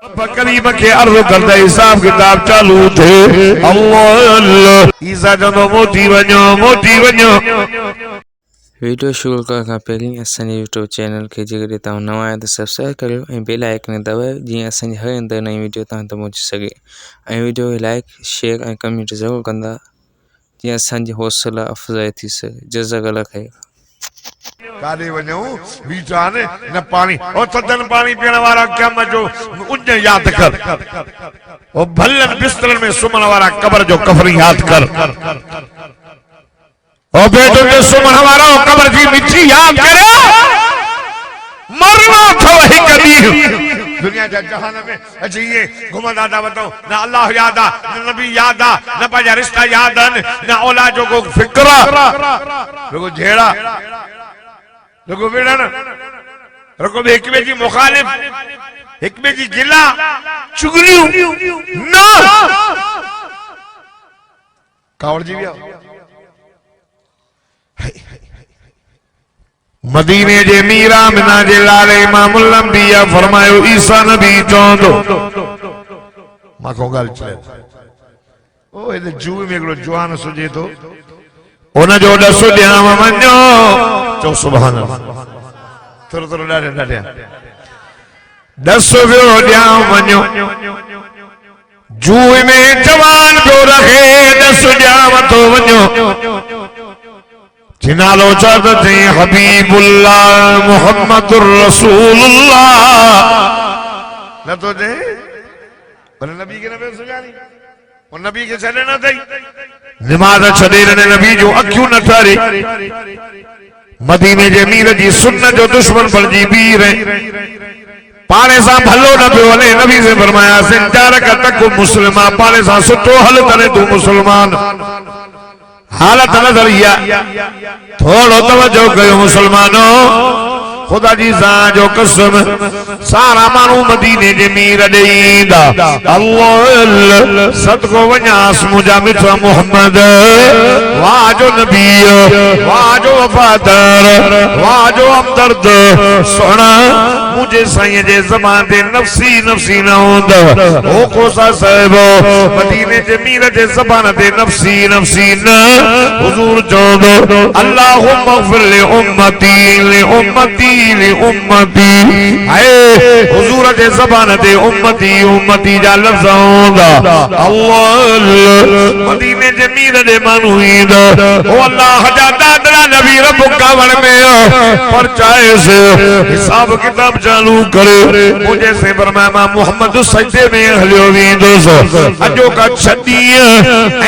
करीम के अर्ज करते हिसाब किताब चालू थे। अल्लाह ईसा जो मोटी वञो वीडियो शुरू करण खां पहिरीं असांजे यूट्यूब चैनल खे जेकॾहिं तव्हां नवां आहियो त सब्सक्राइब करियो ऐं बेल आइकन दबायो जीअं असांजी हर ईंदड़ नई वीडियो तव्हां तक पहुची सघे। ऐं वीडियो खे लाइक शेयर ऐं कमेंट ज़रूरु कंदा जीअं असांजी हौसला अफ़ज़ाई थी सघे। जज़ाकल्लाह ख़ैर। काॾे वञूं बीठा न पानी और थधन पानी पीअण वारा कम जो उज यादि कर ओ भलन बिस्तरन में सुम्हण वारा कब्र जो कफन यादि कर ओ बेटो जो सुम्हण वारा कब्र जी मिठी यादि कर। मरना थो हिक ॾींहुं दुनिया जा जहान में अची ये घुमंदा था वठो न अल्लाह याद आ न नबी याद आ न पंहिंजा रिश्ता याद आहिनि न औलाद जो को फिक्र रुगो झेड़ा रुगो विड़न रुगो हिक ॿिए जी मुखालिफ हिक ॿिए जी गिला चुगलियूं न कावड़ जी विया मदीने जे मीरा मिना जे लाले इमामुल अंबिया फरमायो ईसा नबी चोंदो माखो गाल चले ओ ए जू में एकड़ो जवान सुजे तो उन जो दसो ध्यान वञो चो सुभान अल्लाह थोरो थोरो डाडे दसो वियो ध्यान वञो जू में जवान जो रखे दसो ध्यान तो वञो जिनालो चाहते थे हबीबुल्लाह मुहम्मदुर रसूलुल्लाह न तो जे पर नबी के नबी सुजानी और नबी के छड़े न थई नमाज छड़े ने नबी जो अखियूं न ठारे मदीने जे मीर जी सुन्नत जो दुश्मन बणजी बीर पाने सा भलो न पियो हले नबी से फरमाया सिंचार का तक मुस्लिमा पाने सा सुठो हल करे तू मुसलमान हालत नजरिया थोड़ो तवज्जो कयो मुसलमानों खुदा जी जान जो कसम सारा मानू मदीने जे मीर ॾेईंदा अल्लाह सदको वञास मुंहिंजा मिठा मोहम्मद वाह जो नबी वाह जो वफादार वाह जो हमदर्द सोना मुझे साईं जे ज़बान ते नफ़सी नफ़सी न हूंदा ओ कोसा साहिब मदीने जे मीर जे ज़बान ते नफ़सी नफ़सी न हुजूर चवंदो अल्लाहुम्मा ग़फिर लि उम्मती हाय हुजूर जे ज़बान ते उम्मती जा लफ़्ज़ हूंदा अल्लाह मदीने जे मीर जे माण्हू ईंदा ओ अल्लाह जा दादरा नबी रब कावड़ में परचाए से हिसाब किताब चालू करे मुझे से फरमाया मोहम्मद सजदे में हलियो वेंदो अजो का छदी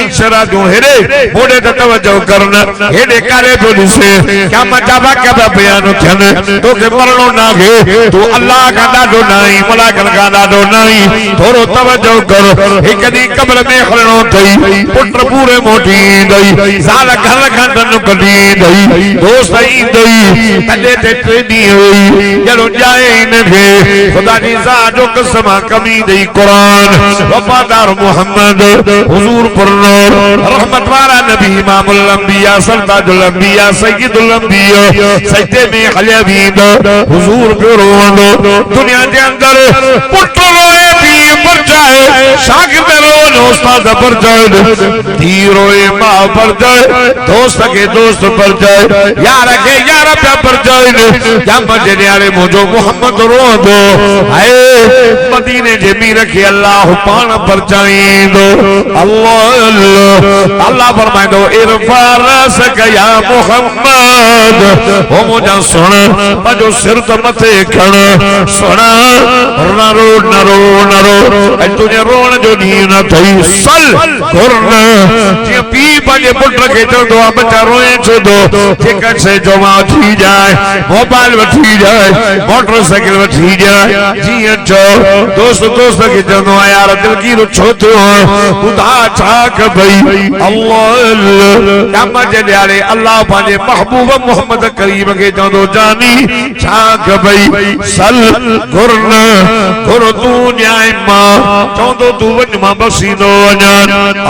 ऐं शरा जो हेरे मोड़े त तवज्जो करना हेडे करे तो दिसे क्या मजाबा क्या बयान थन तो के मरणो ना गे तू अल्लाह का डाडो नहीं मलाकन का डाडो नहीं थोरो तवज्जो कर एक दी कब्र में खड़नो थई पुत्र पूरे मोटी दई साल घर खंडन कडी दई दोस्त आई दई तले ते टेडी हुई जरो जाए इनके खुदा जी जान जो कसम कमी दई कुरान वफादार मोहम्मद हुजूर पर रहमत वाला नबी इमामुल अंबिया सरताजुल अंबिया सय्यदुल अंबिया सजदे में खले बींदो हुजूर पे रोंदो दुनिया के अंदर पुत्र रोए पी पर जाए शागिर्द रोए उस्ताद पर जाए धी रोए मां पर जाए दोस्त के दोस्त पर जाए यार के यार पे पर जाए या मजे यारे मुझो मोहम्मद रोंदो हाय मदीने जे मीर के अल्लाह पान पर जाईंदो अल्लाह अल्लाह फरमाइंदो इरफा रसक या मोहम्मद ओ मुझा सुन जो सिर तो मथे खण सुना नरो नरो नरो तुझे रोण जो नी न थई सल घुरन जे पी पंहिंजे पुट खे चवंदो आहे बच्चा रोए छो थो जेका शइ जमा थी जाए मोबाइल वठी जाए मोटरसाइकिल वठी जाए जीअं चओ दोस्त दोस्त खे चवंदो आहे यार दिलगीर छो थियो ॿुधा छा कबई अल्लाह कम जे ॾियारे अल्लाह पंहिंजे महबूब मोहम्मद करीम खे चवंदो जानी छा कबई सल घुरन घुर तू न्याय मां चवंदो तू वञ मां बसींदो वञा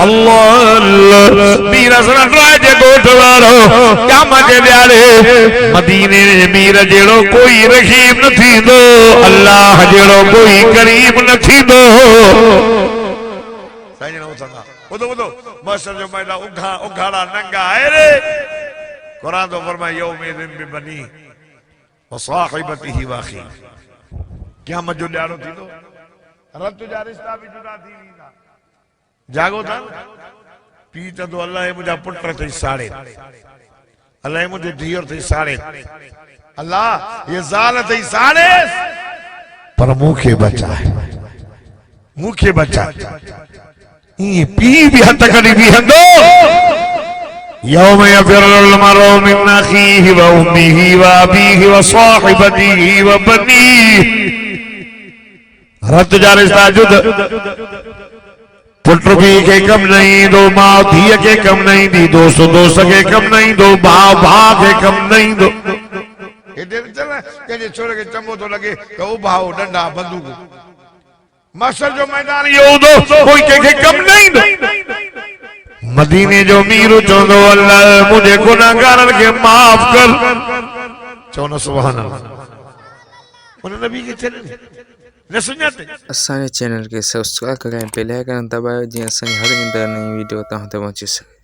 अल्लाह मीर हसन राय जे ॻोठ वारो कम जे ॾियारे मदीने मीर जेड़ो कोई रहीम न थींदो अल्लाह जेड़ो कोई करीम न थींदो साईं ना उथंदा बुधो बुधो मास्टर जो मैदान उघाड़ा नंगा है रे कुरान तो फरमाए यौमिदिन बिबनी व साहिबतिही व अखी क़यामत जो ॾियारो थींदो रत जा रिश्ता भी जुदा थी वेंदा जागो था पी चंदो अल्लाह मुंहिंजा पुट अथई साड़े अल्लाह मुंहिंजो धीअर अथई साड़े अल्लाह ये ज़ाल अथई साड़े पर मूंखे बचाए मूंखे बचाए ये पी भी हथ करी बीहंदो यौम यफिरुल मरउ मिन अखीहि व उम्मिहि व अबीहि व साहिबतिही व बनीहि रत जा रिश्ता जुद पुट भी के कम नहीं दो माँ धीअ के कम नहीं दी दोस्त दोस्त के कम नहीं दो भाव भाव के कम नहीं दो के छोरे के चंबो तो लगे तो वो भाव डंडा बंदूक मसर जो मैदान ये दो कोई के कम नहीं दो मदीने जो मीरू चौंदो अल्लाह मुझे गुनाहगारन के माफ कर चौनो सुभान अल्लाह उन नबी के चले न सुञाते असांजे चैनल के सब्सक्राइब करें बेल आइकन दबायो जीअं असांजी हर ईंदड़ नई वीडियो तव्हां ते पहुची सघे।